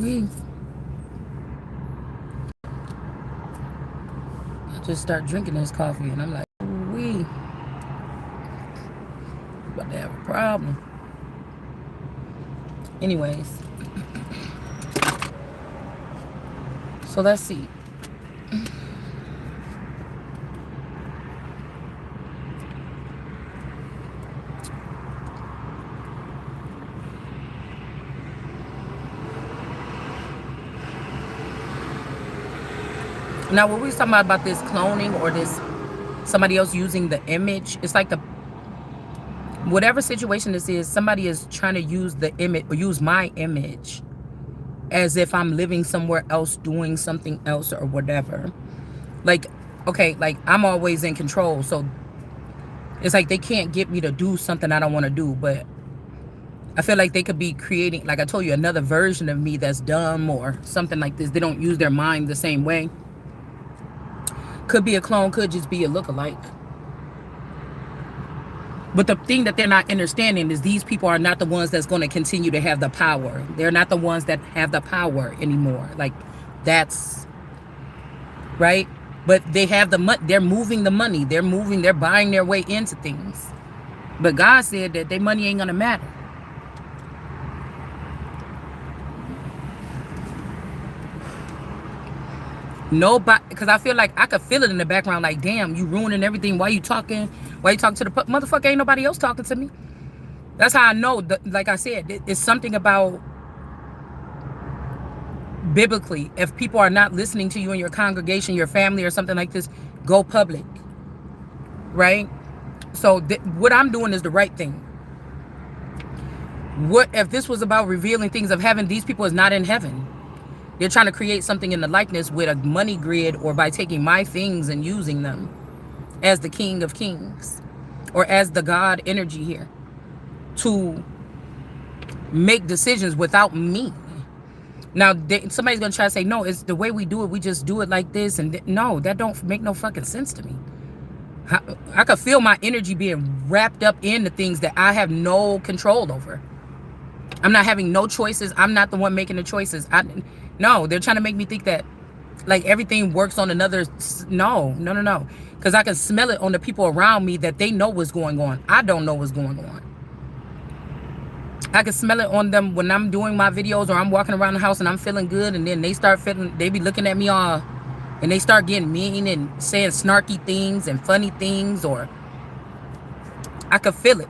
We I just start drinking this coffee and I'm like, we about to have a problem. Anyways, so let's see. Now, what we was talking about this cloning or this somebody else using the image, it's like the whatever situation this is, somebody is trying to use the image or use my image as if I'm living somewhere else doing something else or whatever. Like, okay, like I'm always in control, so it's like they can't get me to do something I don't want to do, but I feel like they could be creating, like I told you, another version of me that's dumb or something like this. They don't use their mind the same way. Could be a clone, could just be a lookalike. But the thing that they're not understanding is these people are not the ones that's going to continue to have the power. They're not the ones that have the power anymore. Like, that's right. But they have the money. They're moving the money. They're buying their way into things. But God said that their money ain't going to matter. Nobody, because I feel like I could feel it in the background, like, damn, you ruining everything. Why you talking? Why you talking to the motherfucker? Ain't nobody else talking to me. That's how I know, like I said, it's something about biblically. If people are not listening to you in your congregation, your family or something like this, go public, right? So what I'm doing is the right thing. What if this was about revealing things of heaven? These people is not in heaven. They're trying to create something in the likeness with a money grid or by taking my things and using them as the King of Kings or as the God energy here to make decisions without me. Now, somebody's going to try to say, no, it's the way we do it. We just do it like this. And no, that don't make no fucking sense to me. I could feel my energy being wrapped up in the things that I have no control over. I'm not having no choices. I'm not the one making the choices. No, they're trying to make me think that like everything works on another. No. Because I can smell it on the people around me that they know what's going on. I don't know what's going on. I can smell it on them when I'm doing my videos or I'm walking around the house and I'm feeling good. And then they start feeling, they be looking at me all, and they start getting mean and saying snarky things and funny things, or I could feel it.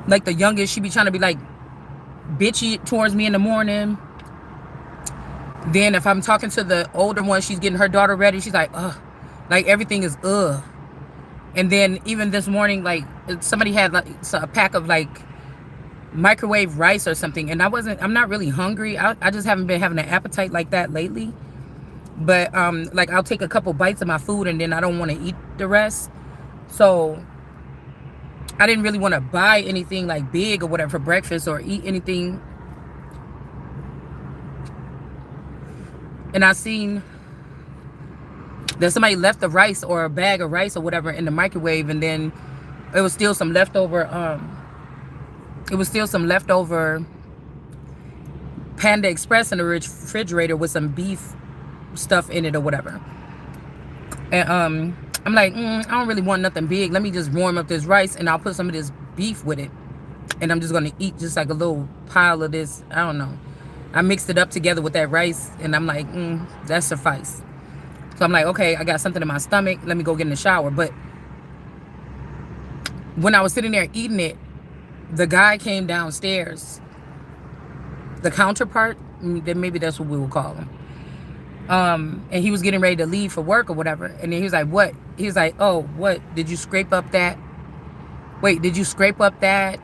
Like the youngest, she be trying to be like bitchy towards me in the morning. Then if I'm talking to the older one, she's getting her daughter ready. She's like, ugh. Like everything is ugh. And then even this morning, like somebody had like a pack of like microwave rice or something. And I'm not really hungry. I just haven't been having an appetite like that lately. But like I'll take a couple bites of my food and then I don't want to eat the rest. So I didn't really want to buy anything like big or whatever for breakfast or eat anything. And I seen that somebody left the rice or a bag of rice or whatever in the microwave, and then it was still some leftover Panda Express in the refrigerator with some beef stuff in it or whatever. And I'm like, I don't really want nothing big. Let me just warm up this rice and I'll put some of this beef with it. And I'm just going to eat just like a little pile of this. I don't know. I mixed it up together with that rice and I'm like, that suffice. So I'm like, okay, I got something in my stomach. Let me go get in the shower. But when I was sitting there eating it, the guy came downstairs. The counterpart, then maybe that's what we would call him. And he was getting ready to leave for work or whatever. And then he was like, what? He was like, oh, what? Did you scrape up that? Wait, did you scrape up that?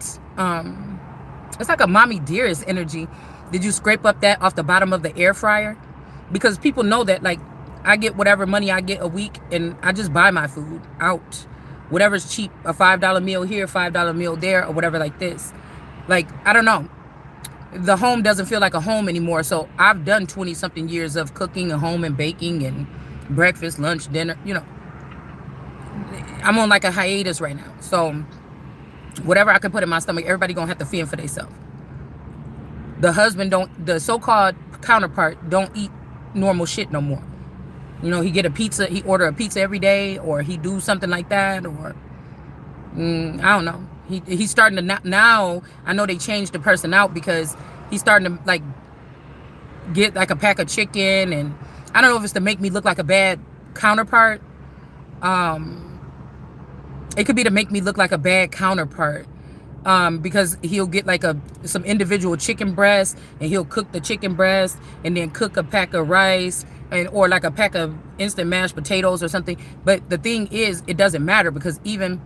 It's like a mommy dearest energy. Did you scrape up that off the bottom of the air fryer? Because people know that, like, I get whatever money I get a week and I just buy my food out. Whatever's cheap, a $5 meal here, $5 meal there, or whatever like this. Like, I don't know. The home doesn't feel like a home anymore. So I've done 20 something years of cooking at home and baking and breakfast, lunch, dinner, you know. I'm on like a hiatus right now. So whatever I can put in my stomach, everybody gonna have to fend for themselves. The husband don't, the so-called counterpart don't eat normal shit no more. You know, he get a pizza, he order a pizza every day, or he do something like that, or I don't know. He's starting to now. I know they changed the person out because he's starting to like get like a pack of chicken, and I don't know if it's to make me look like a bad counterpart. It could be to make me look like a bad counterpart. Because he'll get like some individual chicken breast, and he'll cook the chicken breast and then cook a pack of rice or like a pack of instant mashed potatoes or something. But the thing is, it doesn't matter because even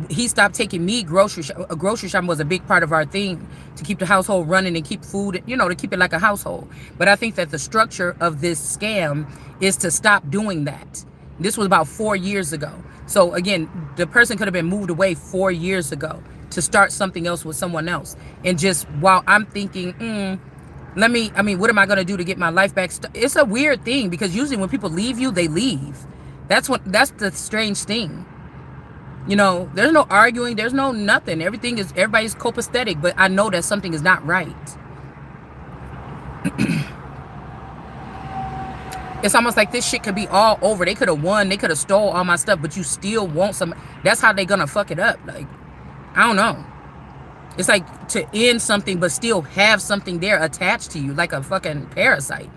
he stopped taking me grocery shopping was a big part of our thing to keep the household running and keep food, you know, to keep it like a household. But I think that the structure of this scam is to stop doing that. This was about 4 years ago. So again, the person could have been moved away 4 years ago to start something else with someone else. And just while I'm thinking, what am I going to do to get my life back? It's a weird thing because usually when people leave you, they leave. That's the strange thing. You know, there's no arguing. There's no nothing. Everybody's copacetic, but I know that something is not right. It's almost like this shit could be all over. They could have won. They could have stole all my stuff, but you still want some. That's how they gonna fuck it up. Like, I don't know. It's like to end something, but still have something there attached to you, like a fucking parasite.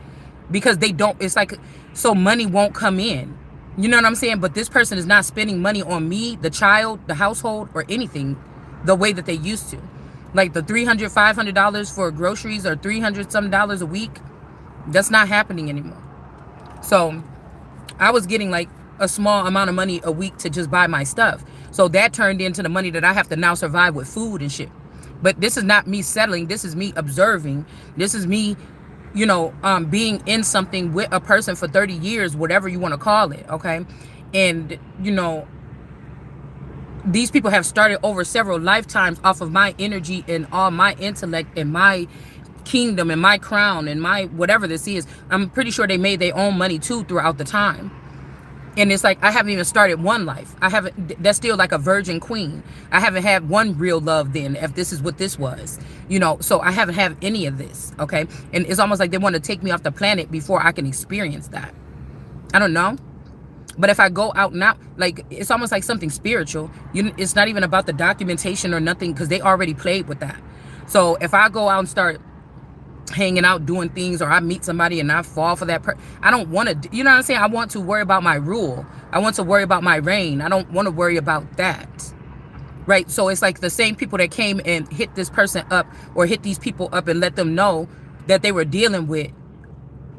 Because they don't, it's like, so money won't come in. You know what I'm saying? But this person is not spending money on me, the child, the household, or anything the way that they used to. Like the $300, $500 for groceries or $300 some dollars a week. That's not happening anymore. So I was getting like a small amount of money a week to just buy my stuff. So that turned into the money that I have to now survive with food and shit. But this is not me settling. This is me observing. This is me, you know, being in something with a person for 30 years, whatever you want to call it. Okay. And, you know, these people have started over several lifetimes off of my energy and all my intellect and my kingdom and my crown and my whatever this is. I'm pretty sure they made their own money too throughout the time. And it's like I haven't even started one life. That's still like a virgin queen. I haven't had one real love then, if this is what this was, you know. So I haven't had any of this. Okay. And it's almost like they want to take me off the planet before I can experience that. I don't know. But if I go out now, like, it's almost like something spiritual. It's not even about the documentation or nothing, because they already played with that. So if I go out and start hanging out doing things, or I meet somebody and I fall for that I don't want to, you know what I'm saying? I want to worry about my rule. I want to worry about my reign. I don't want to worry about that, right? So it's like the same people that came and hit this person up or hit these people up and let them know that they were dealing with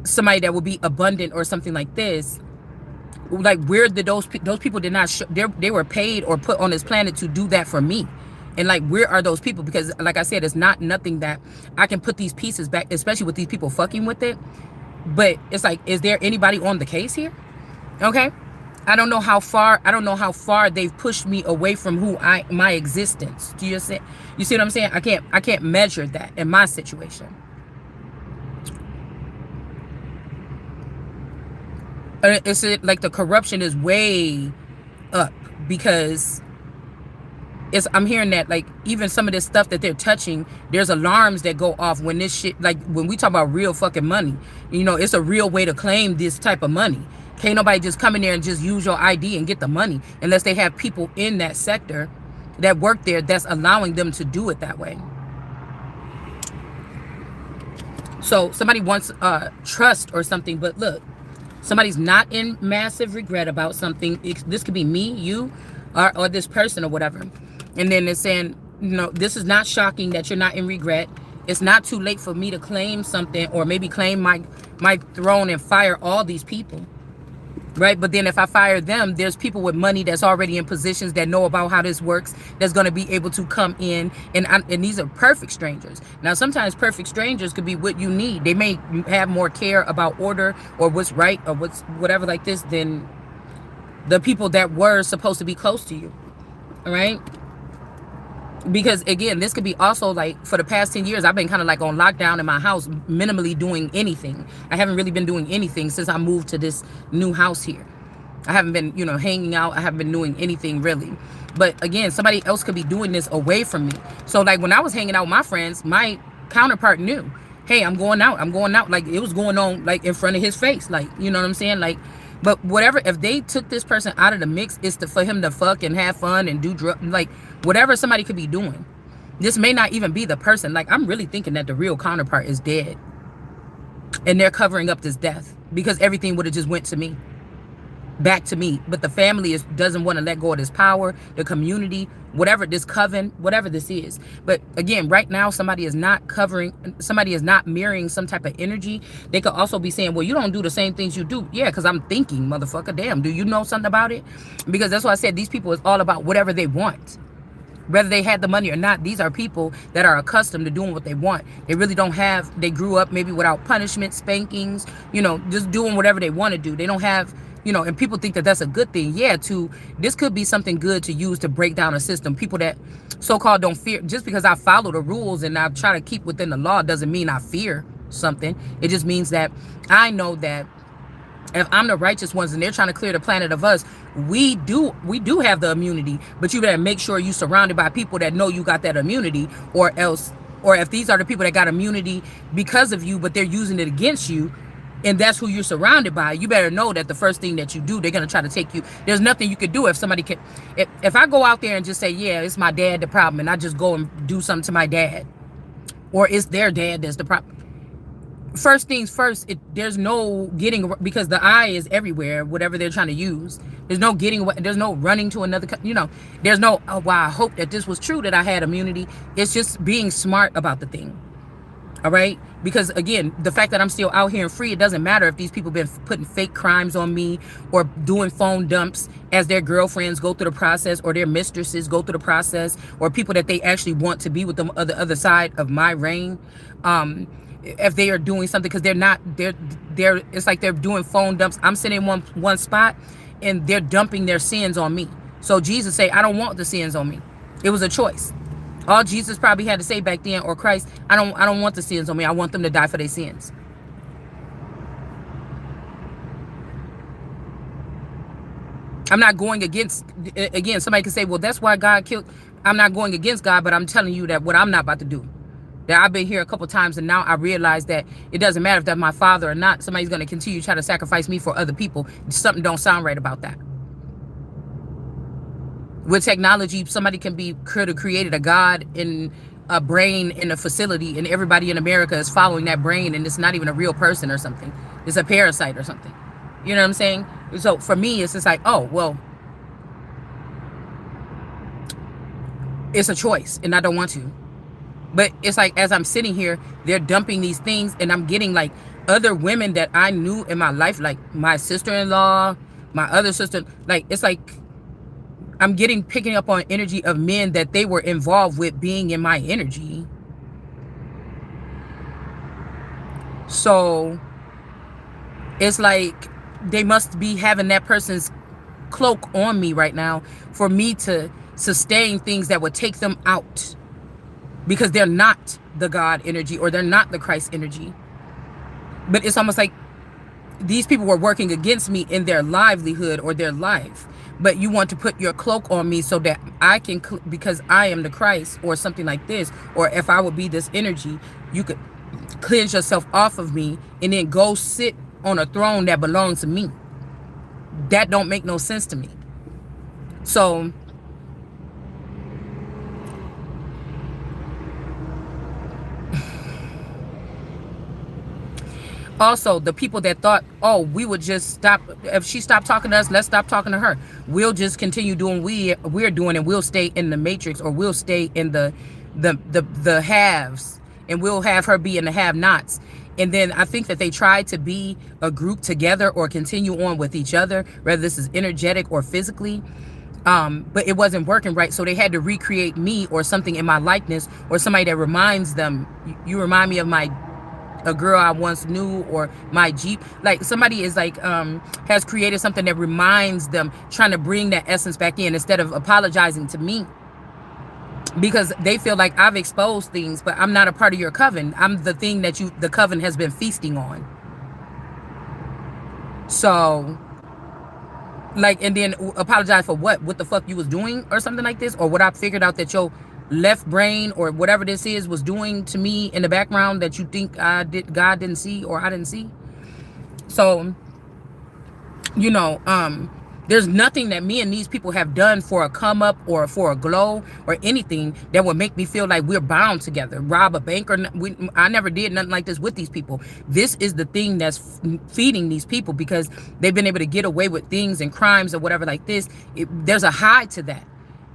somebody that would be abundant or something like this. Like, where did those people did not they were paid or put on this planet to do that for me. And like, where are those people? Because like I said, it's not nothing that I can put these pieces back, especially with these people fucking with it. But it's like, is there anybody on the case here? Okay. I don't know how far they've pushed me away from my existence. Do you see what I'm saying? I can't measure that in my situation. It's like the corruption is way up, because I'm hearing that, like, even some of this stuff that they're touching, there's alarms that go off when this shit, like, when we talk about real fucking money, you know, it's a real way to claim this type of money. Can't nobody just come in there and just use your ID and get the money unless they have people in that sector that work there that's allowing them to do it that way. So somebody wants trust or something, but look, somebody's not in massive regret about something. This could be me, you, or this person or whatever. And then they're saying, you know, this is not shocking that you're not in regret. It's not too late for me to claim something, or maybe claim my throne and fire all these people. Right? But then if I fire them, there's people with money that's already in positions that know about how this works, that's going to be able to come in. And these are perfect strangers. Now, sometimes perfect strangers could be what you need. They may have more care about order or what's right or whatever like this than the people that were supposed to be close to you. All right? Because again, this could be also like, for the past 10 years, I've been kind of like on lockdown in my house, minimally doing anything. I haven't really been doing anything since I moved to this new house here. I haven't been, you know, hanging out. I haven't been doing anything really. But again, somebody else could be doing this away from me. So like when I was hanging out with my friends, my counterpart knew, hey, I'm going out, like it was going on like in front of his face, like, you know what I'm saying, like. But whatever, if they took this person out of the mix, it's for him to fuck and have fun and do drugs, like whatever somebody could be doing. This may not even be the person. Like, I'm really thinking that the real counterpart is dead, and they're covering up this death because everything would have just went to me, back to me. But the family doesn't want to let go of this power, the community, whatever, this coven, whatever this is. But again, right now, somebody is not mirroring some type of energy. They could also be saying, well, you don't do the same things you do. Yeah, because I'm thinking, motherfucker, damn, do you know something about it? Because that's why I said these people is all about whatever they want. Whether they had the money or not, these are people that are accustomed to doing what they want. They really don't have, they grew up maybe without punishment, spankings, you know, just doing whatever they want to do. They don't have, you know, and people think that that's a good thing. Yeah, this could be something good to use to break down a system. People that so-called don't fear, just because I follow the rules and I try to keep within the law doesn't mean I fear something. It just means that I know that if I'm the righteous ones and they're trying to clear the planet of us, we do have the immunity, but you better make sure you're surrounded by people that know you got that immunity, or else, or if these are the people that got immunity because of you, but they're using it against you, and that's who you're surrounded by, you better know that the first thing that you do, they're going to try to take you. There's nothing you could do if somebody can, if I go out there and just say, yeah, it's my dad the problem, and I just go and do something to my dad, or it's their dad that's the problem. First things first, there's no getting, because the eye is everywhere, whatever they're trying to use. There's no getting away, there's no running to another, you know, there's no, oh, wow, I hope that this was true, that I had immunity. It's just being smart about the thing. All right? Because again, the fact that I'm still out here and free, it doesn't matter if these people been putting fake crimes on me or doing phone dumps as their girlfriends go through the process, or their mistresses go through the process, or people that they actually want to be with them on the other side of my reign. If they are doing something, because they're it's like they're doing phone dumps. I'm sitting in one spot and they're dumping their sins on me. So Jesus say, I don't want the sins on me. It was a choice. All Jesus probably had to say back then, or Christ, I don't want the sins on me. I want them to die for their sins. I'm not going against, again, somebody can say, well, that's why God killed. I'm not going against God, but I'm telling you that what I'm not about to do. That I've been here a couple times, and now I realize that it doesn't matter if that's my father or not. Somebody's going to continue to try to sacrifice me for other people. Something don't sound right about that. With technology, somebody could have created a God in a brain in a facility, and everybody in America is following that brain, and it's not even a real person or something. It's a parasite or something. You know what I'm saying? So for me, it's just like, oh, well, it's a choice, and I don't want to. But it's like, as I'm sitting here, they're dumping these things, and I'm getting like other women that I knew in my life, like my sister-in-law, my other sister, like, it's like I'm picking up on energy of men that they were involved with being in my energy. So it's like they must be having that person's cloak on me right now for me to sustain things that would take them out. Because they're not the God energy, or they're not the Christ energy. But it's almost like these people were working against me in their livelihood or their life. But you want to put your cloak on me so that I can, because I am the Christ or something like this, or if I would be this energy, you could cleanse yourself off of me and then go sit on a throne that belongs to me. That don't make no sense to me. So also, the people that thought, oh, we would just stop, if she stopped talking to us, let's stop talking to her. We'll just continue doing we're doing, and we'll stay in the matrix, or we'll stay in the haves, and we'll have her be in the have-nots. And then I think that they tried to be a group together or continue on with each other, whether this is energetic or physically. But it wasn't working right. So they had to recreate me or something in my likeness, or somebody that reminds them, you remind me of a girl I once knew, or my Jeep. Like somebody is like, has created something that reminds them, trying to bring that essence back in instead of apologizing to me. Because they feel like I've exposed things, but I'm not a part of your coven. I'm the thing that the coven has been feasting on. So, like, and then apologize for what the fuck you was doing or something like this, or what I figured out that left brain or whatever this is was doing to me in the background that you think God didn't see or I didn't see. So, you know, there's nothing that me and these people have done for a come up or for a glow or anything that would make me feel like we're bound together. Rob a bank or I never did nothing like this with these people. This is the thing that's feeding these people because they've been able to get away with things and crimes or whatever like this. There's a high to that.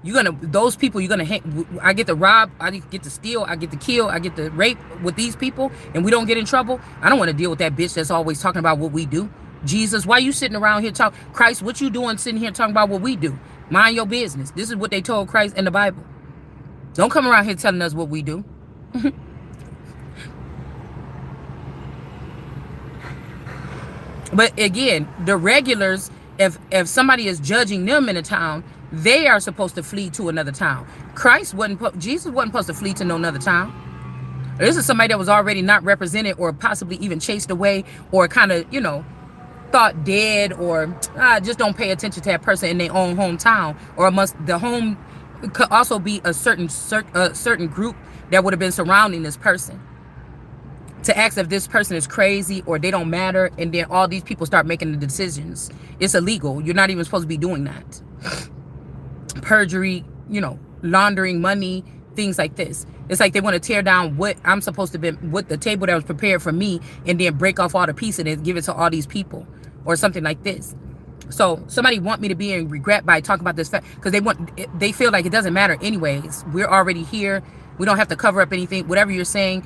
Those people you're gonna I get to rob, I get to steal, I get to kill, I get to rape with these people, and we don't get in trouble. I don't want to deal with that bitch that's always talking about what we do. Jesus, why you sitting around here talking? Christ, what you doing sitting here talking about what we do? Mind your business. This is what they told Christ in the Bible. Don't come around here telling us what we do. But again, the regulars, if somebody is judging them in a town, they are supposed to flee to another town. Jesus wasn't supposed to flee to no another town. This is somebody that was already not represented or possibly even chased away or kind of, thought dead or just don't pay attention to that person in their own hometown, or the home could also be a certain group that would have been surrounding this person to ask if this person is crazy or they don't matter, and then all these people start making the decisions. It's illegal. You're not even supposed to be doing that. Perjury, laundering money, things like this. It's like they want to tear down what I'm supposed to be, what the table that was prepared for me, and then break off all the pieces and give it to all these people or something like this. So somebody want me to be in regret by talking about this fact because they feel like it doesn't matter anyways. We're already here. We don't have to cover up anything. Whatever you're saying,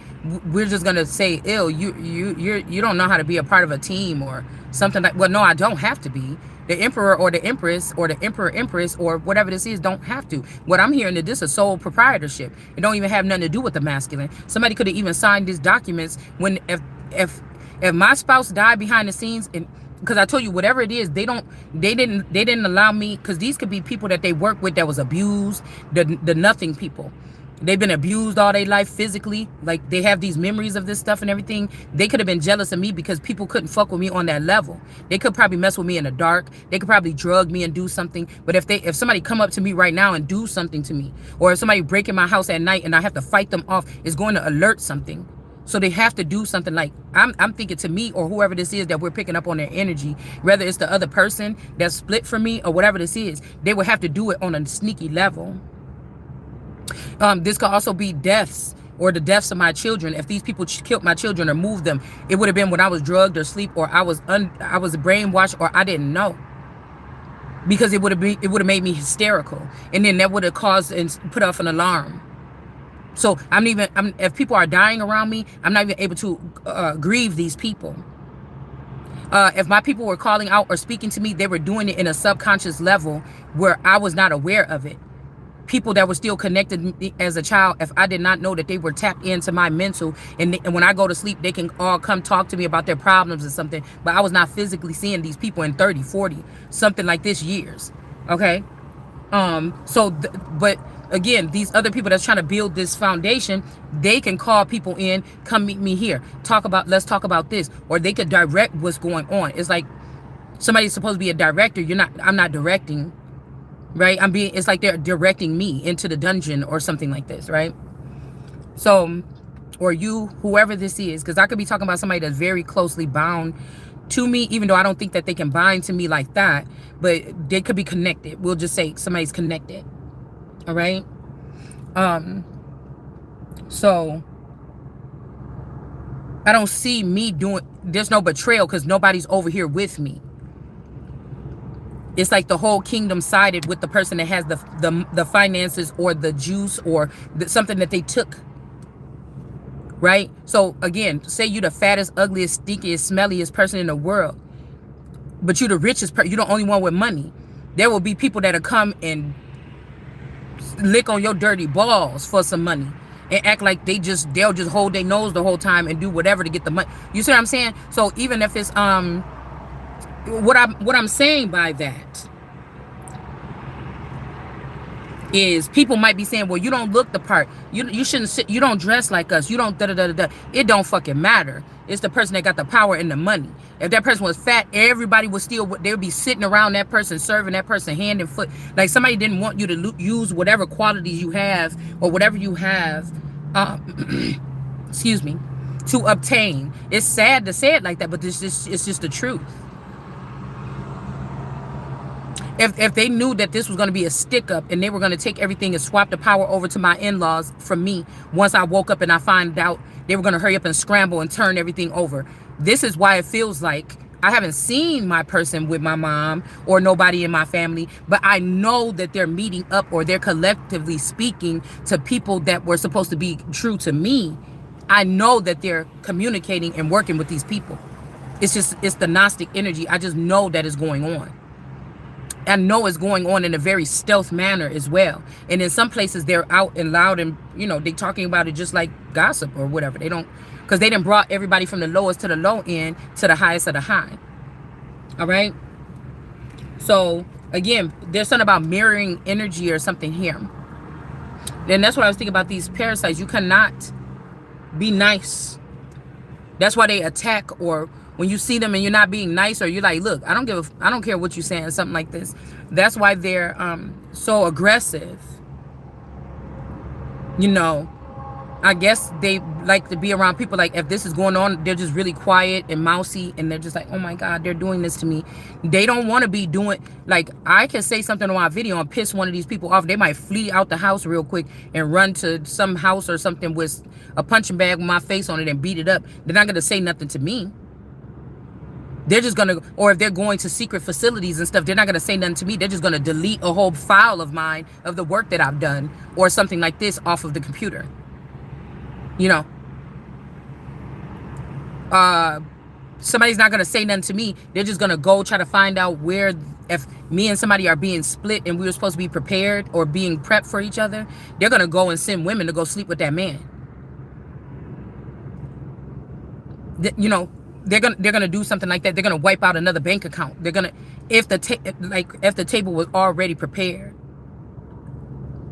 we're just gonna say, "Ew, you don't know how to be a part of a team or something like." Well, no, I don't have to be. The emperor or the empress or the empress or whatever this is don't have to. What I'm hearing that this is sole proprietorship. It don't even have nothing to do with the masculine. Somebody could have even signed these documents when if my spouse died behind the scenes, and because I told you whatever it is, they didn't allow me, because these could be people that they work with that was abused, the nothing people. They've been abused all their life physically. Like they have these memories of this stuff and everything. They could have been jealous of me because people couldn't fuck with me on that level. They could probably mess with me in the dark. They could probably drug me and do something. But if somebody come up to me right now and do something to me, or if somebody break in my house at night and I have to fight them off, it's going to alert something. So they have to do something. Like I'm thinking to me or whoever this is that we're picking up on their energy, whether it's the other person that's split from me or whatever this is, they would have to do it on a sneaky level. This could also be deaths or the deaths of my children. If these people killed my children or moved them, it would have been when I was drugged or asleep, or I was brainwashed, or I didn't know, because it would have made me hysterical, and then that would have caused and put off an alarm. So if people are dying around me, I'm not even able to grieve these people. If my people were calling out or speaking to me, they were doing it in a subconscious level where I was not aware of it. People that were still connected to me as a child, if I did not know that they were tapped into my mental, and when I go to sleep, they can all come talk to me about their problems or something, but I was not physically seeing these people in 30, 40, something like this years. Okay. But again, these other people that's trying to build this foundation, they can call people in, come meet me here, let's talk about this, or they could direct what's going on. It's like somebody's supposed to be a director. I'm not directing. Right? It's like they're directing me into the dungeon or something like this, right? So, or whoever this is, because I could be talking about somebody that's very closely bound to me, even though I don't think that they can bind to me like that, but they could be connected. We'll just say somebody's connected. All right? So, I don't see me there's no betrayal because nobody's over here with me. It's like the whole kingdom sided with the person that has the finances or the juice or something that they took. Right? So again, say you the fattest, ugliest, stinkiest, smelliest person in the world, but you the richest person, you the only one with money. There will be people that'll come and lick on your dirty balls for some money and act like they'll just hold their nose the whole time and do whatever to get the money. You see what I'm saying? So even if it's what I'm saying by that is people might be saying, well, you don't look the part. You shouldn't sit. You don't dress like us. You don't da da da da. It don't fucking matter. It's the person that got the power and the money. If that person was fat, everybody would still, they would be sitting around that person, serving that person hand and foot. Like somebody didn't want you to use whatever qualities you have or whatever you have, excuse me, to obtain. It's sad to say it like that, but it's just the truth. If they knew that this was going to be a stick up and they were going to take everything and swap the power over to my in-laws from me, once I woke up and I find out, they were going to hurry up and scramble and turn everything over. This is why it feels like I haven't seen my person with my mom or nobody in my family, but I know that they're meeting up or they're collectively speaking to people that were supposed to be true to me. I know that they're communicating and working with these people. It's the Gnostic energy. I just know that is going on. I know it's going on in a very stealth manner as well. And in some places they're out and loud and, you know, they talking about it just like gossip or whatever. They don't, because they done brought everybody from the lowest to the low end to the highest of the high. All right. So again, there's something about mirroring energy or something here. Then that's what I was thinking about these parasites. You cannot be nice. That's why they attack, or when you see them and you're not being nice, or you're like, look, I don't care what you're saying, something like this. That's why they're so aggressive. You know, I guess they like to be around people like, if this is going on, they're just really quiet and mousy, and they're just like, oh my God, they're doing this to me. They don't want to be doing, like, I can say something on my video and piss one of these people off. They might flee out the house real quick and run to some house or something with a punching bag with my face on it and beat it up. They're not going to say nothing to me. They're just going to, or if they're going to secret facilities and stuff, they're not going to say nothing to me. They're just going to delete a whole file of mine of the work that I've done or something like this off of the computer. You know, somebody's not going to say nothing to me. They're just going to go try to find out where, if me and somebody are being split and we were supposed to be prepared or being prepped for each other, they're going to go and send women to go sleep with that man. You know, they're gonna do something like that. They're gonna wipe out another bank account. They're gonna, if the table was already prepared.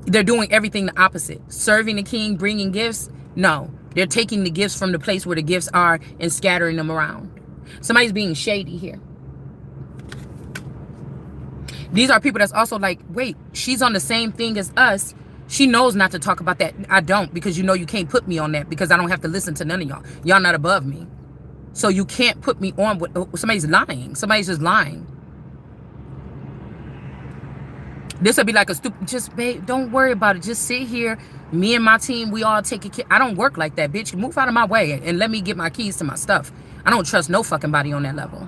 They're doing everything the opposite. Serving the king, bringing gifts. No, they're taking the gifts from the place where the gifts are and scattering them around. Somebody's being shady here. These are people that's also like, wait, she's on the same thing as us. She knows not to talk about that. I don't, because you know you can't put me on that, because I don't have to listen to none of y'all. Y'all not above me. So you can't put me on with, somebody's lying. Somebody's just lying. This would be like a stupid, just, babe, don't worry about it. Just sit here. Me and my team, we all take it. I don't work like that, bitch. Move out of my way and let me get my keys to my stuff. I don't trust no fucking body on that level.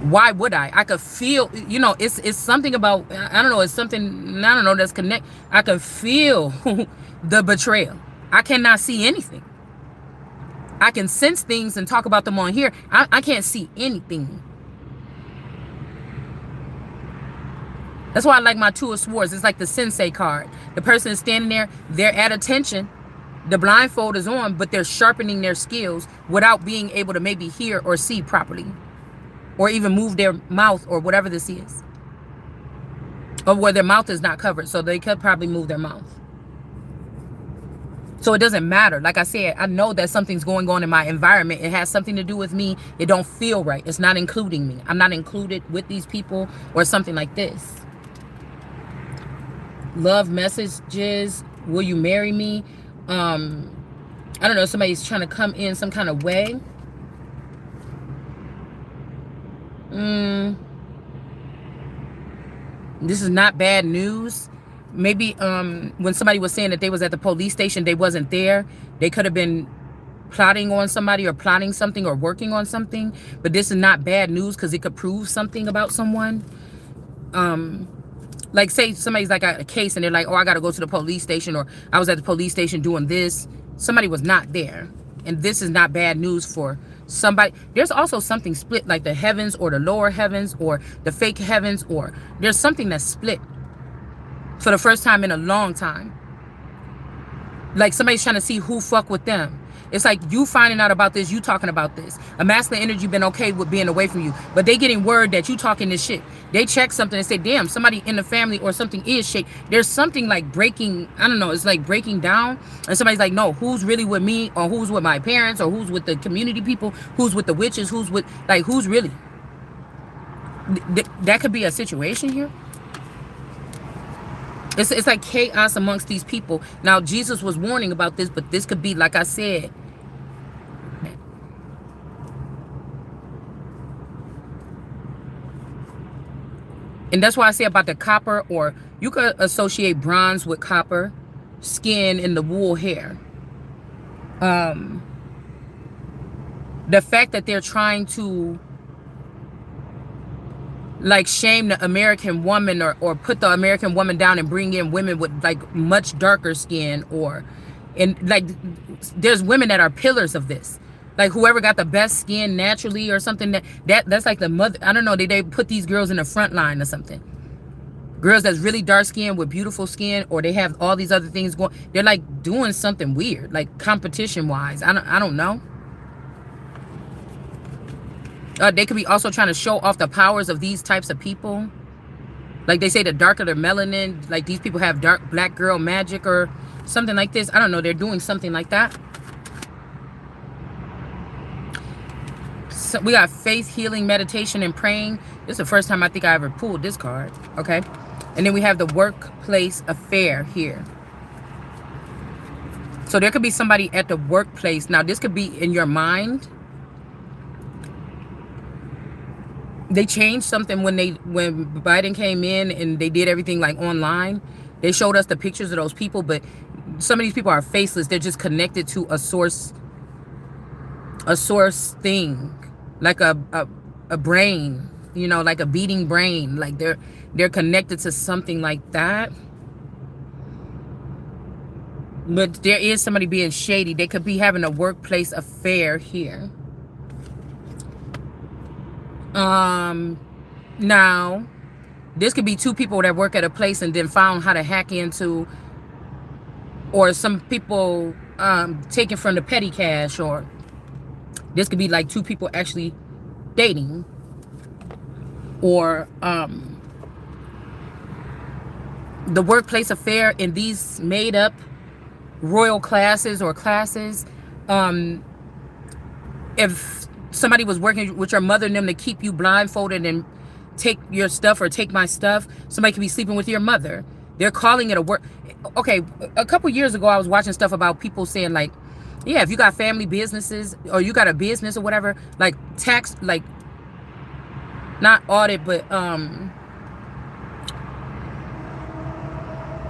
Why would I? I could feel, you know, it's something about, I don't know, it's something, I don't know, that's connect. I could feel the betrayal. I cannot see anything. I can sense things and talk about them on here. I can't see anything. That's why I like my Two of Swords. It's like the sensei card. The person is standing there. They're at attention. The blindfold is on, but they're sharpening their skills without being able to maybe hear or see properly. Or even move their mouth or whatever this is. Or where their mouth is not covered. So they could probably move their mouth. So it doesn't matter. Like I said, I know that something's going on in my environment. It has something to do with me. It don't feel right. It's not including me. I'm not included with these people or something like this. Love messages. Will you marry me? I don't know. Somebody's trying to come in some kind of way. This is not bad news. Maybe when somebody was saying that they was at the police station, they wasn't there. They could have been plotting on somebody or plotting something or working on something. But this is not bad news because it could prove something about someone. Like say somebody's like a case and they're like, oh, I got to go to the police station, or I was at the police station doing this. Somebody was not there. And this is not bad news for somebody. There's also something split, like the heavens or the lower heavens or the fake heavens, or there's something that's split for the first time in a long time. Like somebody's trying to see who fuck with them. It's like you finding out about this, you talking about this. A masculine energy been okay with being away from you, but they getting word that you talking this shit. They check something and say, damn, somebody in the family or something is shake. There's something like breaking, I don't know, it's like breaking down. And somebody's like, no, who's really with me, or who's with my parents, or who's with the community people, who's with the witches, who's with, like, who's really? That could be a situation here. It's like chaos amongst these people. Now, Jesus was warning about this, but this could be, like I said, and that's why I say about the copper, or you could associate bronze with copper, skin, and the wool hair. The fact that they're trying to like shame the American woman, or put the American woman down and bring in women with like much darker skin, and like there's women that are pillars of this. Like whoever got the best skin naturally or something, that's like the mother. I don't know. They put these girls in the front line or something. Girls that's really dark skin with beautiful skin, or they have all these other things going. They're like doing something weird, like competition wise. I don't know. They could be also trying to show off the powers of these types of people. Like they say, the darker their melanin, like these people have dark black girl magic or something like this. I don't know. They're doing something like that. So we got faith, healing, meditation, and praying. This is the first time I think I ever pulled this card. Okay. And then we have the workplace affair here. So there could be somebody at the workplace. Now, this could be in your mind. They changed something when Biden came in and they did everything like online. They showed us the pictures of those people, but some of these people are faceless. They're just connected to a source thing, like a brain, you know, like a beating brain. Like they're connected to something like that. But there is somebody being shady. They could be having a workplace affair here. Now, this could be two people that work at a place and then found how to hack into, or some people taken from the petty cash, or this could be like two people actually dating, or the workplace affair in these made up royal classes or classes. If somebody was working with your mother and them to keep you blindfolded and take your stuff or take my stuff, somebody could be sleeping with your mother. They're calling it a work. Okay, a couple years ago, I was watching stuff about people saying like, yeah, if you got family businesses or you got a business or whatever, like tax, like not audit, but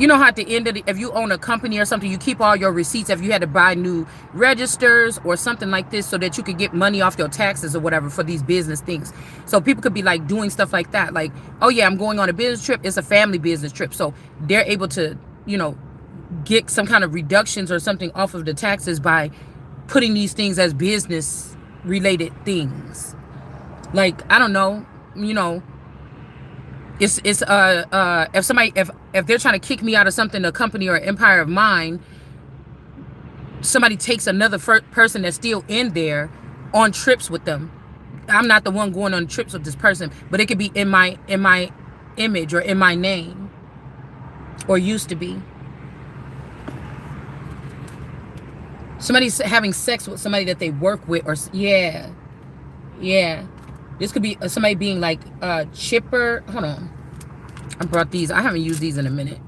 you know how at the end of the, if you own a company or something, you keep all your receipts if you had to buy new registers or something like this so that you could get money off your taxes or whatever for these business things. So people could be like doing stuff like that. Like, oh yeah, I'm going on a business trip. It's a family business trip. So they're able to, you know, get some kind of reductions or something off of the taxes by putting these things as business related things. Like, I don't know, you know, it's if somebody, if they're trying to kick me out of something, a company or an empire of mine, somebody takes another person that's still in there on trips with them. I'm not the one going on trips with this person, but it could be in my image or in my name, or used to be. Somebody's having sex with somebody that they work with, or yeah. This could be somebody being like chipper. Hold on. I brought these. I haven't used these in a minute.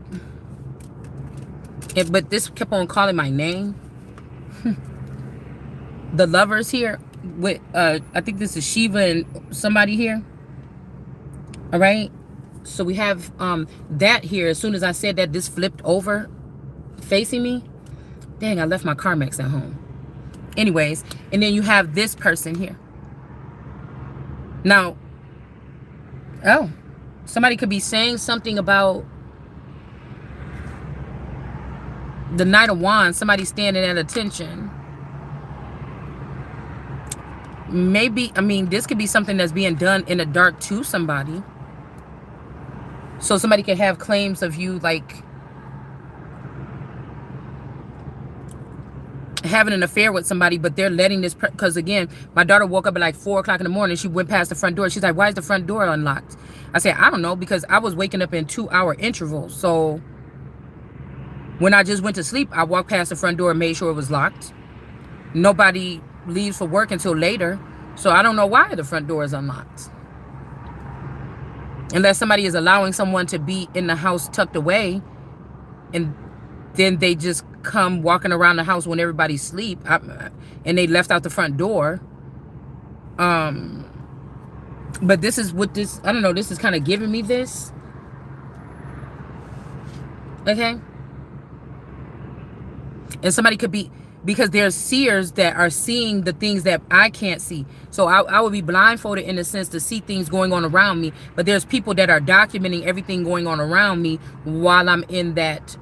But this kept on calling my name. The lovers here with I think this is Shiva and somebody here. All right. So we have that here. As soon as I said that, this flipped over facing me. Dang, I left my Carmex at home. Anyways, and then you have this person here. Now, oh, somebody could be saying something about the Knight of Wands. Somebody standing at attention. Maybe, I mean, this could be something that's being done in the dark to somebody. So somebody could have claims of you, like, having an affair with somebody, but they're letting this, because again, my daughter woke up at like 4 o'clock in the morning. She went past the front door. She's like, why is the front door unlocked? I said, I don't know, because I was waking up in 2-hour intervals. So when I just went to sleep, I walked past the front door and made sure it was locked. Nobody leaves for work until later. So I don't know why the front door is unlocked. Unless somebody is allowing someone to be in the house tucked away, and then they just come walking around the house when everybody's asleep, and they left out the front door. But this is what this, I don't know, this is kind of giving me this. Okay? And somebody could be, because there's seers that are seeing the things that I can't see. So I would be blindfolded in a sense to see things going on around me. But there's people that are documenting everything going on around me while I'm in that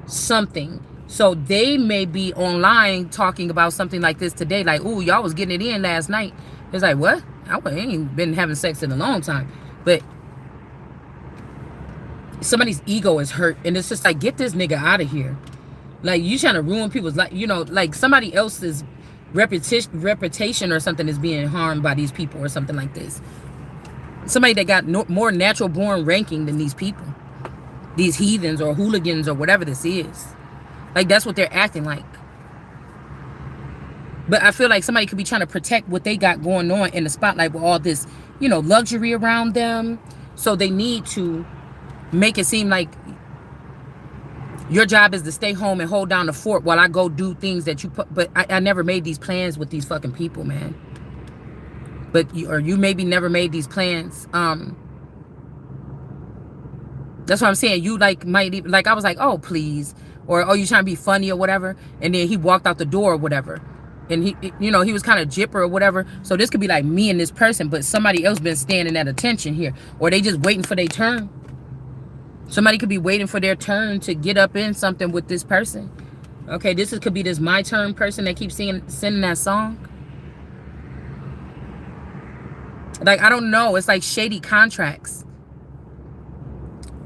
something. So they may be online talking about something like this today. Like, ooh, y'all was getting it in last night. It's like, what? I ain't been having sex in a long time. But somebody's ego is hurt. And it's just like, get this nigga out of here. Like, you trying to ruin people's life. You know, like somebody else's reputation or something is being harmed by these people or something like this. Somebody that got more natural born ranking than these people. These heathens or hooligans or whatever this is. Like, that's what they're acting like. But I feel like somebody could be trying to protect what they got going on in the spotlight with all this, you know, luxury around them. So they need to make it seem like your job is to stay home and hold down the fort while I go do things that you put. But I never made these plans with these fucking people, man. But you maybe never made these plans. That's what I'm saying. You like might even, like I was like, oh please, or oh you trying to be funny or whatever, and then he walked out the door or whatever, and he, you know, he was kind of jipper or whatever. So this could be like me and this person, but somebody else been standing at attention here, or they just waiting for their turn. Somebody could be waiting for their turn to get up in something with this person. Okay, this could be this my turn person that keeps sending that song. Like, I don't know. It's like shady contracts.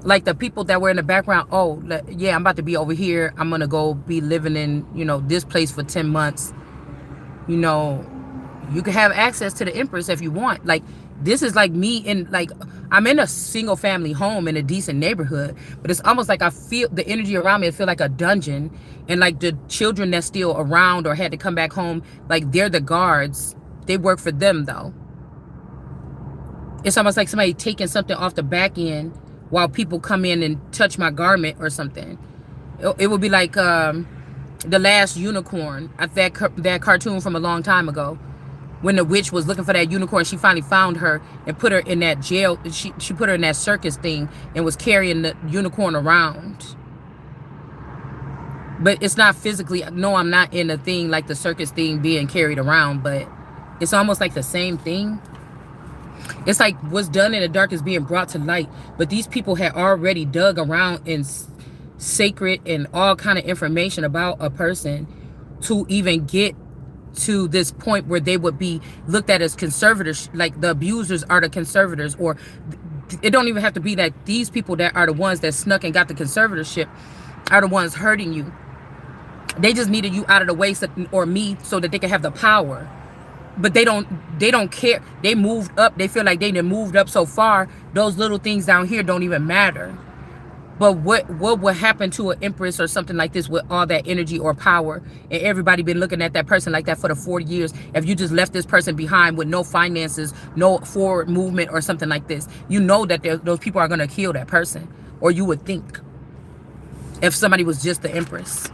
Like the people that were in the background, oh, yeah, I'm about to be over here. I'm going to go be living in, you know, this place for 10 months. You know, you can have access to the Empress if you want. Like, this is like me in, like, I'm in a single family home in a decent neighborhood, but it's almost like I feel the energy around me. I feel like a dungeon, and like the children that's still around or had to come back home, like they're the guards. They work for them though. It's almost like somebody taking something off the back end while people come in and touch my garment or something. It would be like The Last Unicorn, that cartoon from a long time ago. When the witch was looking for that unicorn, she finally found her and put her in that jail. She put her in that circus thing and was carrying the unicorn around. But it's not physically, no, I'm not in a thing like the circus thing being carried around, but it's almost like the same thing. It's like what's done in the dark is being brought to light. But these people had already dug around in sacred and all kind of information about a person to even get to this point where they would be looked at as conservators, like the abusers are the conservators, or it don't even have to be that these people that are the ones that snuck and got the conservatorship are the ones hurting you. They just needed you out of the way, or me, so that they can have the power. But they don't care. They moved up. They feel like they done moved up so far. Those little things down here don't even matter. But what would happen to an empress or something like this with all that energy or power, and everybody been looking at that person like that for the 40 years? If you just left this person behind with no finances, no forward movement or something like this, you know that those people are going to kill that person. Or you would think, if somebody was just the empress.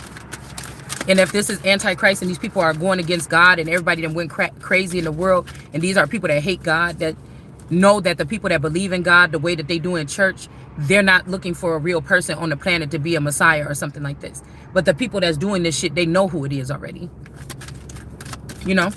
And if this is Antichrist and these people are going against God and everybody that went crazy in the world, and these are people that hate God, that know that the people that believe in God the way that they do in church, they're not looking for a real person on the planet to be a Messiah or something like this. But the people that's doing this shit, they know who it is already. You know?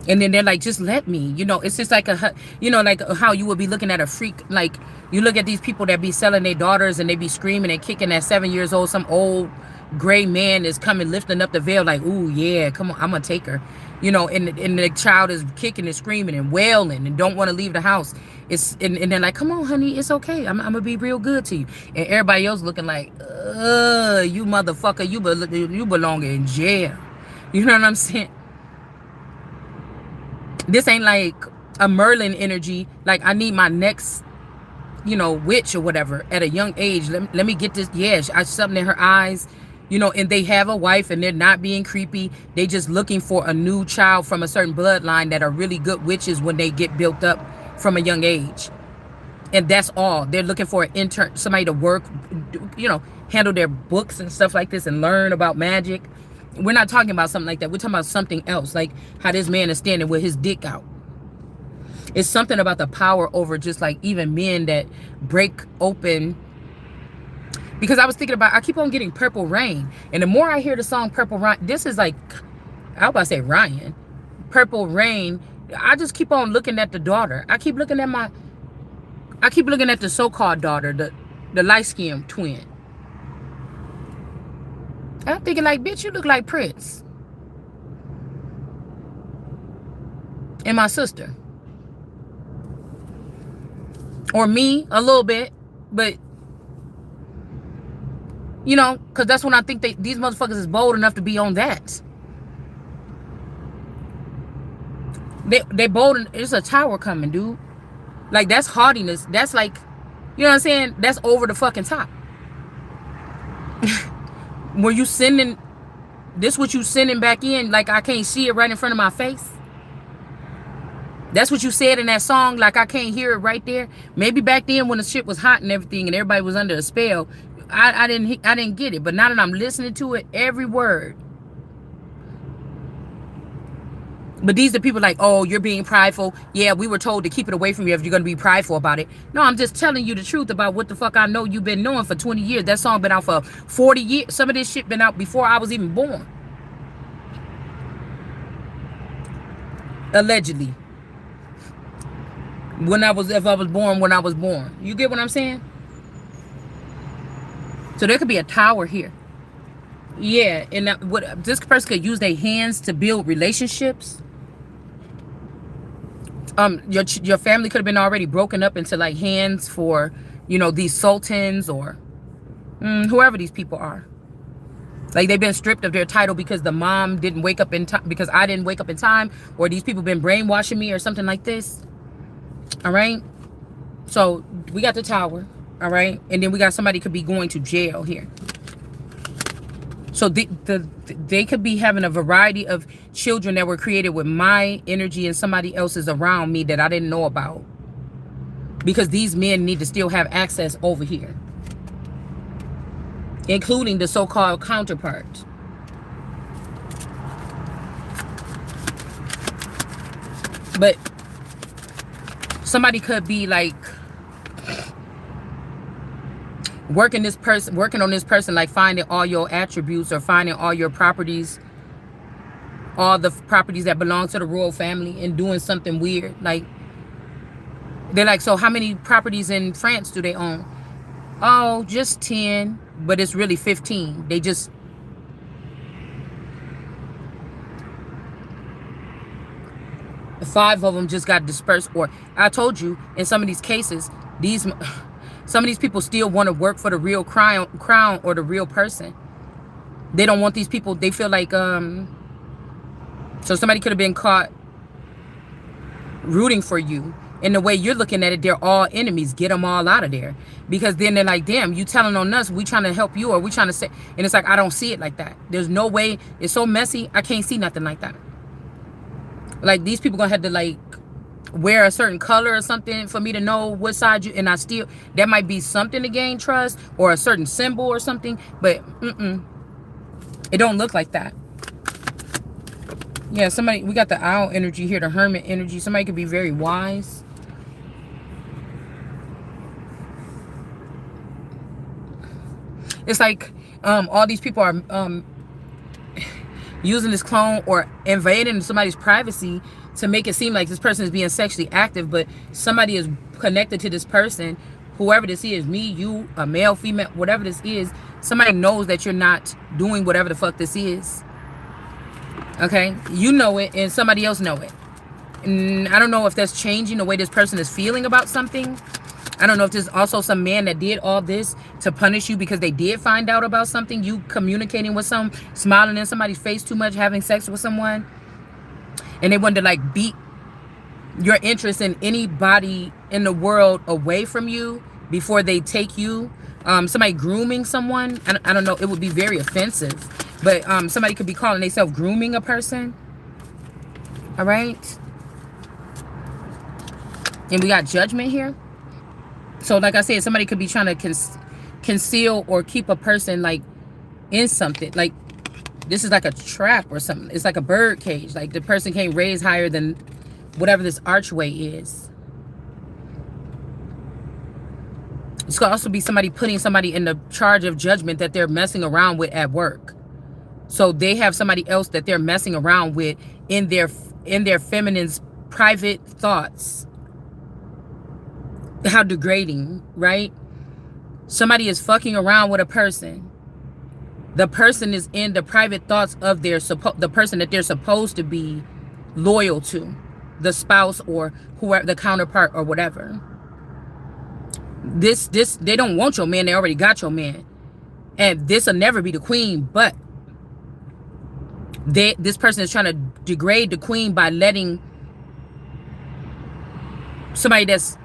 And then they're like, just let me. You know, it's just like like how you would be looking at a freak. Like, you look at these people that be selling their daughters and they be screaming and kicking at 7 years old. Some old gray man is coming, lifting up the veil like, ooh, yeah, come on, I'm going to take her. You know, and the child is kicking and screaming and wailing and don't want to leave the house. And they're like, come on, honey, it's okay. I'm gonna be real good to you. And everybody else looking like, you motherfucker, you belong in jail. You know what I'm saying? This ain't like a Merlin energy. Like, I need my next, witch or whatever at a young age. Let me get this. Yeah, I something in her eyes, and they have a wife and they're not being creepy. They just looking for a new child from a certain bloodline that are really good witches when they get built up from a young age. And that's all. They're looking for an intern, somebody to work, handle their books and stuff like this and learn about magic. We're not talking about something like that. We're talking about something else, like how this man is standing with his dick out. It's something about the power over just like even men that break open. Because I was thinking about, I keep on getting Purple Rain. And the more I hear the song Purple Rain, this is like, I was about to say Ryan. Purple Rain. I just keep on looking at the daughter. I keep looking at the so-called daughter, the light-skinned twin. I'm thinking like, bitch, you look like Prince. And my sister. Or me, a little bit. But, because that's when I think these motherfuckers is bold enough to be on that. They bold. There's a tower coming, dude. Like, that's haughtiness. That's like, you know what I'm saying? That's over the fucking top. Were you sending, this what you sending back in, like I can't see it right in front of my face? That's what you said in that song, like I can't hear it right there. Maybe back then when the shit was hot and everything and everybody was under a spell, I didn't get it. But now that I'm listening to it, every word. But these are people like, oh, you're being prideful. Yeah, we were told to keep it away from you if you're going to be prideful about it. No, I'm just telling you the truth about what the fuck I know you've been knowing for 20 years. That song been out for 40 years. Some of this shit been out before I was even born. Allegedly. If I was born when I was born. You get what I'm saying? So there could be a tower here. Yeah, and this person could use their hands to build relationships. Your family could have been already broken up into like hands for, these sultans or whoever these people are. Like they've been stripped of their title because the mom didn't wake up in time, because I didn't wake up in time, or these people been brainwashing me or something like this. All right. So we got the tower. All right. And then we got somebody could be going to jail here. So they could be having a variety of children that were created with my energy and somebody else's around me that I didn't know about. Because these men need to still have access over here. Including the so-called counterpart. But somebody could be like working on this person, like finding all your attributes or finding all your properties, all the properties that belong to the royal family, and doing something weird. Like, they're like, so how many properties in France do they own? Oh, just 10, but it's really 15. They just, five of them just got dispersed. Or I told you, in some of these cases, some of these people still want to work for the real crown or the real person. They don't want these people. They feel like, so somebody could have been caught rooting for you. And the way you're looking at it, they're all enemies. Get them all out of there. Because then they're like, damn, you telling on us. We trying to help you, or we trying to say. And it's like, I don't see it like that. There's no way. It's so messy. I can't see nothing like that. Like, these people going to have to, like, wear a certain color or something for me to know what side you, and I still, that might be something to gain trust, or a certain symbol or something, but it don't look like that. Yeah, somebody, we got the owl energy here, the hermit energy. Somebody could be very wise. It's like all these people are using this clone or invading somebody's privacy to make it seem like this person is being sexually active, but somebody is connected to this person, whoever this is, me, you, a male, female, whatever this is. Somebody knows that you're not doing whatever the fuck this is. Okay? You know it, and somebody else know it. I don't know if that's changing the way this person is feeling about something. I don't know if there's also some man that did all this to punish you because they did find out about something. You communicating with smiling in somebody's face too much, having sex with someone. And they wanted to like beat your interest in anybody in the world away from you before they take you. Somebody grooming someone. I don't know. It would be very offensive. But somebody could be calling themselves grooming a person. All right. And we got judgment here. So like I said, somebody could be trying to conceal or keep a person like in something. Like this is like a trap or something. It's like a bird cage. Like the person can't raise higher than whatever this archway is. This could also be somebody putting somebody in the charge of judgment that they're messing around with at work. So they have somebody else that they're messing around with in their feminine's private thoughts. How degrading, right? Somebody is fucking around with a person. The person is in the private thoughts of the person that they're supposed to be loyal to, the spouse or whoever, the counterpart or whatever. This they don't want your man. They already got your man, and this will never be the queen. But this person is trying to degrade the queen by letting somebody that's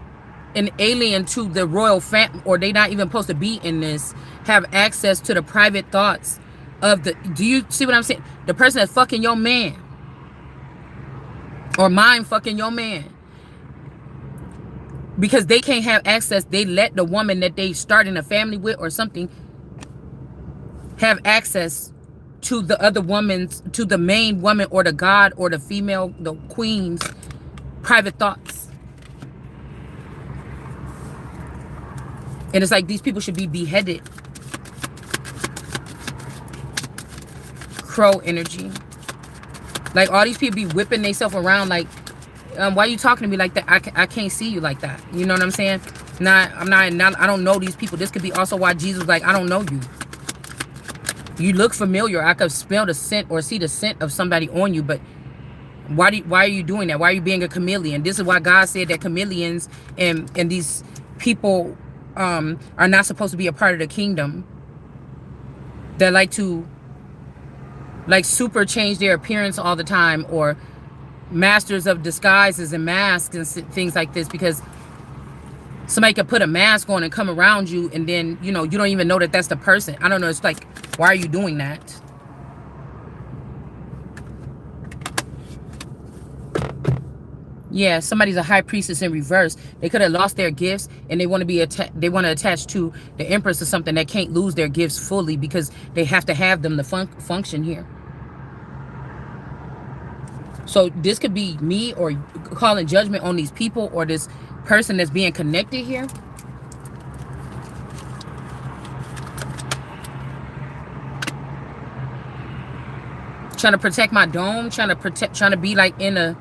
an alien to the royal family, or they not even supposed to be in this, have access to the private thoughts of the, do you see what I'm saying? The person that's fucking your man, or mind fucking your man, because they can't have access. They let the woman that they starting a family with or something have access to the other woman's, to the main woman or the god or the female, the queen's private thoughts. And it's like these people should be beheaded. Crow energy. Like all these people be whipping themselves around like, why are you talking to me like that? I can't see you like that. You know what I'm saying? I don't know these people. This could be also why Jesus was like, I don't know you. You look familiar. I could smell the scent or see the scent of somebody on you, but why are you doing that? Why are you being a chameleon? This is why God said that chameleons and these people are not supposed to be a part of the kingdom. That like to super change their appearance all the time, or masters of disguises and masks and things like this, because somebody could put a mask on and come around you and then you don't even know that that's the person. I don't know. It's like, why are you doing that? Yeah, somebody's a high priestess in reverse. They could have lost their gifts and they want to be attach to the Empress or something that can't lose their gifts fully because they have to have them to function here. So this could be me or calling judgment on these people or this person that's being connected here. Trying to protect my dome, trying to be like in a,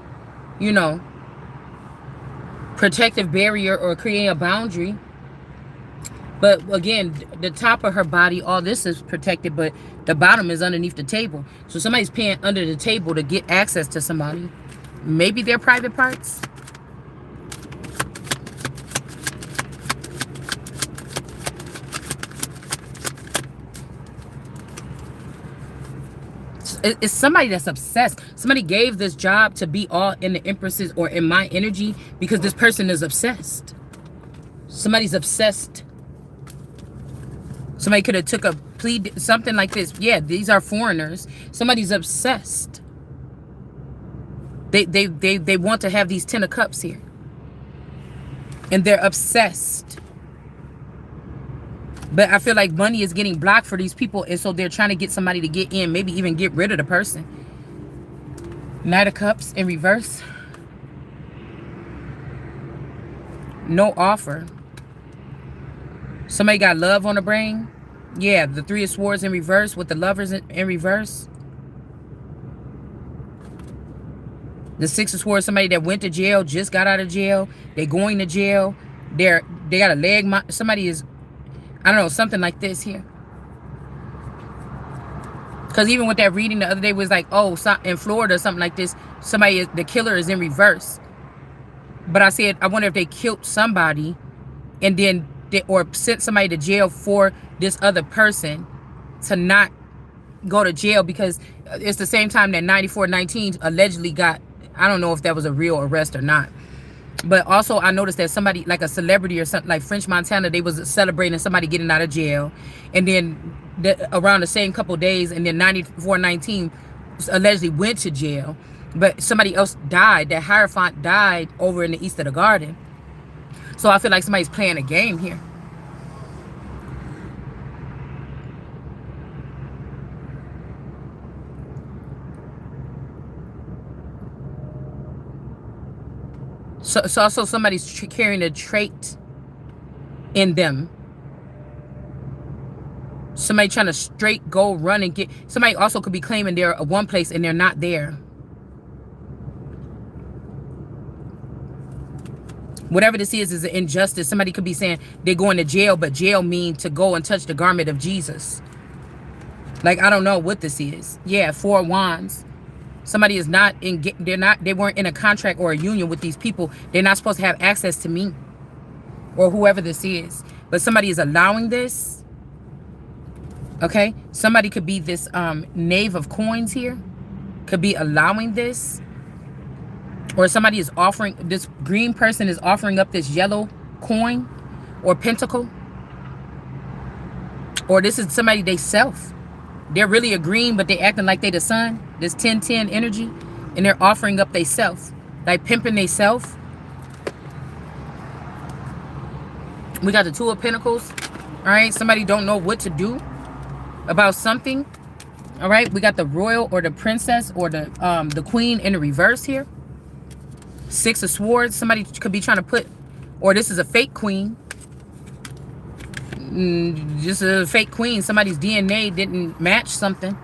protective barrier or create a boundary. But again, the top of her body, all this is protected, but the bottom is underneath the table. So somebody's paying under the table to get access to somebody. Maybe their private parts. It's somebody that's obsessed. Somebody gave this job to be all in the Empress's or in my energy because this person is obsessed. Somebody's obsessed. Somebody could have took a plea, something like this. Yeah, these are foreigners. Somebody's obsessed. They want to have these 10 of cups here. And they're obsessed. But I feel like money is getting blocked for these people. And so they're trying to get somebody to get in. Maybe even get rid of the person. Knight of Cups in reverse. No offer. Somebody got love on the brain. Yeah, the Three of Swords in reverse with the Lovers in reverse. The Six of Swords, somebody that went to jail, just got out of jail. They're going to jail. They got a leg. Somebody is, I don't know, something like this here. Because even with that reading the other day was like, oh, in Florida or something like this, the killer is in reverse. But I said, I wonder if they killed somebody and then or sent somebody to jail for this other person to not go to jail, because it's the same time that 9419 allegedly got, I don't know if that was a real arrest or not. But also I noticed that somebody like a celebrity or something like French Montana, they was celebrating somebody getting out of jail. And then around the same couple days, and then 9419 allegedly went to jail. But somebody else died. That Hierophant died over in the east of the garden. So I feel like somebody's playing a game here. So it's also somebody's carrying a trait in them. Somebody trying to straight go run and get. Somebody also could be claiming they're at one place and they're not there. Whatever this is an injustice. Somebody could be saying they're going to jail, but jail means to go and touch the garment of Jesus. Like, I don't know what this is. Yeah, 4 wands. Somebody is not in, they weren't in a contract or a union with these people. They're not supposed to have access to me or whoever this is. But somebody is allowing this. Okay? Somebody could be this knave of coins here. Could be allowing this. Or somebody is offering, this green person is offering up this yellow coin or pentacle. Or this is somebody they self. They're really a green, but they acting like they the sun. This 10-10 energy. And they're offering up they self. Like pimping they self. We got the 2 of Pentacles. Alright, somebody don't know what to do about something. Alright, we got the royal or the princess or the queen in the reverse here. 6 of Swords. Somebody could be trying to put, or this is a fake queen. Just a fake queen. Somebody's DNA didn't match something.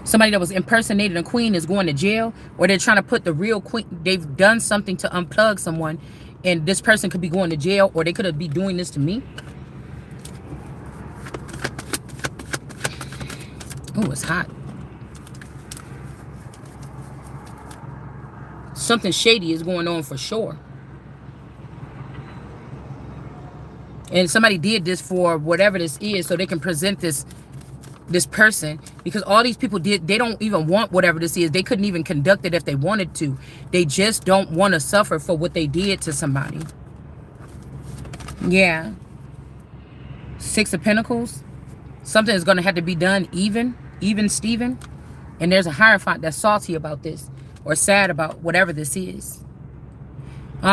Somebody that was impersonating a queen is going to jail, or they're trying to put the real queen. They've done something to unplug someone, and this person could be going to jail, or they could be doing this to me. Oh, it's hot. Something shady is going on for sure. And somebody did this for whatever this is, so they can present this person, because all these people they don't even want whatever this is. They couldn't even conduct it if they wanted to. They just don't want to suffer for what they did to somebody. Yeah. 6 of Pentacles. Something is going to have to be done even Steven. And there's a Hierophant that's salty about this, or sad about whatever this is.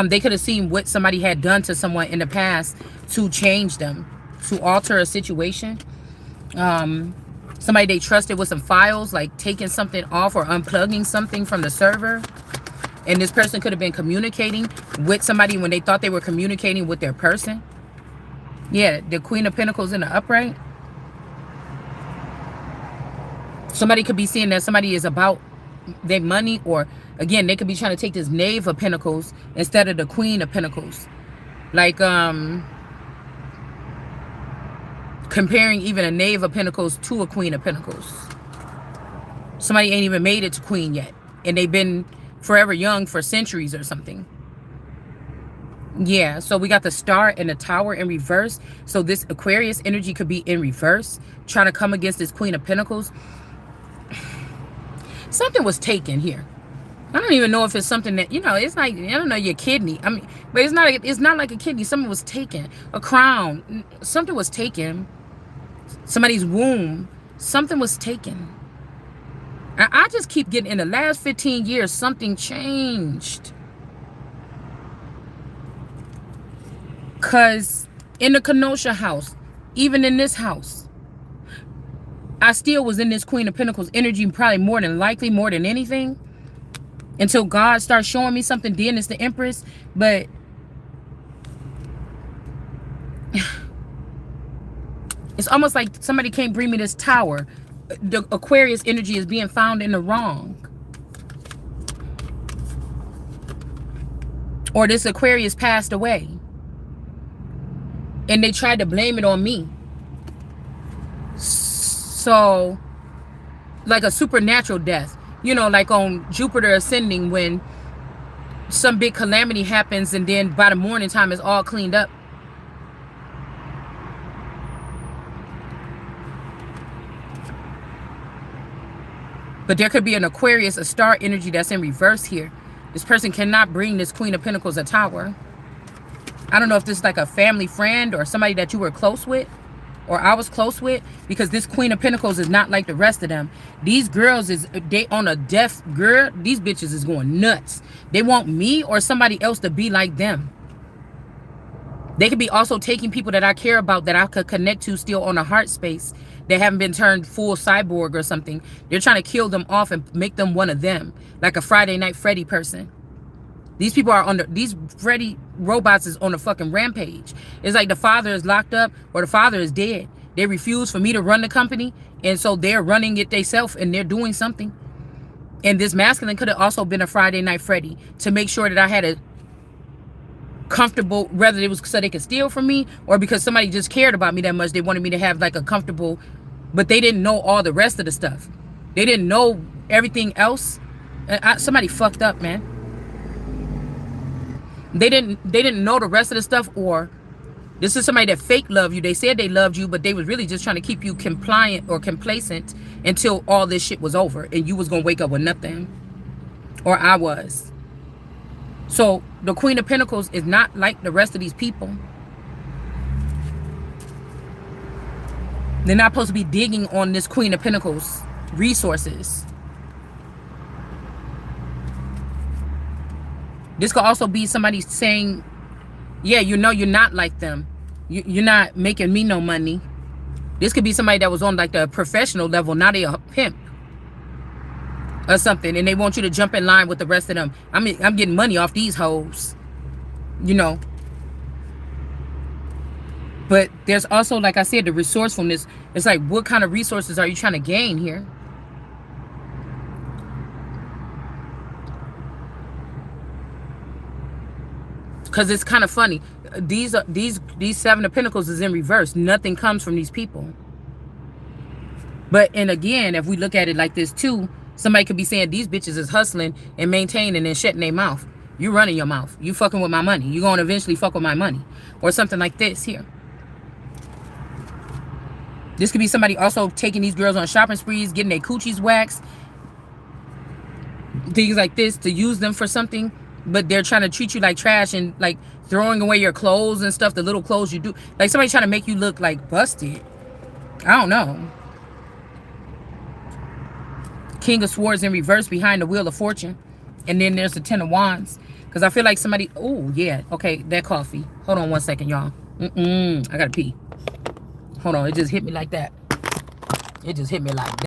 They could have seen what somebody had done to someone in the past to change them, to alter a situation. Somebody they trusted with some files, like taking something off or unplugging something from the server. And this person could have been communicating with somebody when they thought they were communicating with their person. Yeah, the Queen of Pentacles in the upright. Somebody could be seeing that somebody is about their money, or again, they could be trying to take this Knave of Pentacles instead of the Queen of Pentacles. Like, comparing even a Knave of Pentacles to a Queen of Pentacles. Somebody ain't even made it to Queen yet, and they've been forever young for centuries or something. Yeah, so we got the Star and the Tower in reverse. So this Aquarius energy could be in reverse, trying to come against this Queen of Pentacles. Something was taken here. I don't even know if it's something that, you know, it's like, I don't know, your kidney. I mean, but it's not like a kidney. Something was taken. A crown. Something was taken. Somebody's womb. Something was taken. I just keep getting, in the last 15 years, something changed. Because in the Kenosha house, even in this house, I still was in this Queen of Pentacles energy, probably more than likely, more than anything. Until God starts showing me something, then it's the Empress. But it's almost like somebody can't bring me this tower. The Aquarius energy is being found in the wrong. Or this Aquarius passed away. And they tried to blame it on me. So like a supernatural death. You know, like on Jupiter ascending, when some big calamity happens and then by the morning time it's all cleaned up. But there could be an Aquarius, a star energy that's in reverse here. This person cannot bring this Queen of Pentacles a tower. I don't know if this is like a family friend or somebody that you were close with, or I was close with, because this Queen of Pentacles is not like the rest of them. These girls they on a deaf girl. These bitches is going nuts. They want me or somebody else to be like them. They could be also taking people that I care about, that I could connect to still on a heart space, that haven't been turned full cyborg or something. They're trying to kill them off and make them one of them, like a Friday Night Freddy person. These people are these Freddy robots is on a fucking rampage. It's like the father is locked up or the father is dead. They refuse for me to run the company, and so they're running it themselves, and they're doing something. And this masculine could have also been a Friday Night Freddy to make sure that I had a comfortable, whether it was so they could steal from me or because somebody just cared about me that much. They wanted me to have like a comfortable, but they didn't know all the rest of the stuff. They didn't know everything else. Somebody fucked up, man. They didn't know the rest of the stuff, or this is somebody that fake loved you. They said they loved you, but they was really just trying to keep you compliant or complacent until all this shit was over and you was gonna wake up with nothing, or I was. So the Queen of Pentacles is not like the rest of these people. They're not supposed to be digging on this Queen of Pentacles resources. This could also be somebody saying, yeah, you know, you're not like them. You're not making me no money. This could be somebody that was on like the professional level. Now they a pimp or something, and they want you to jump in line with the rest of them. I mean, I'm getting money off these hoes, you know. But there's also, like I said, the resourcefulness. It's like, what kind of resources are you trying to gain here? Because it's kind of funny. These Seven of Pentacles is in reverse. Nothing comes from these people. But, and again, if we look at it like this too, somebody could be saying these bitches is hustling and maintaining and shutting their mouth. You running your mouth. You fucking with my money. You going to eventually fuck with my money. Or something like this here. This could be somebody also taking these girls on shopping sprees, getting their coochies waxed. Things like this to use them for something. But they're trying to treat you like trash and like throwing away your clothes and stuff, the little clothes you do. Like somebody trying to make you look like busted. I don't know. King of Swords in reverse behind the Wheel of Fortune. And then there's the Ten of Wands. Because I feel like somebody... Oh, yeah. Okay, that coffee. Hold on 1 second, y'all. I gotta pee. Hold on. It just hit me like that. It just hit me like that.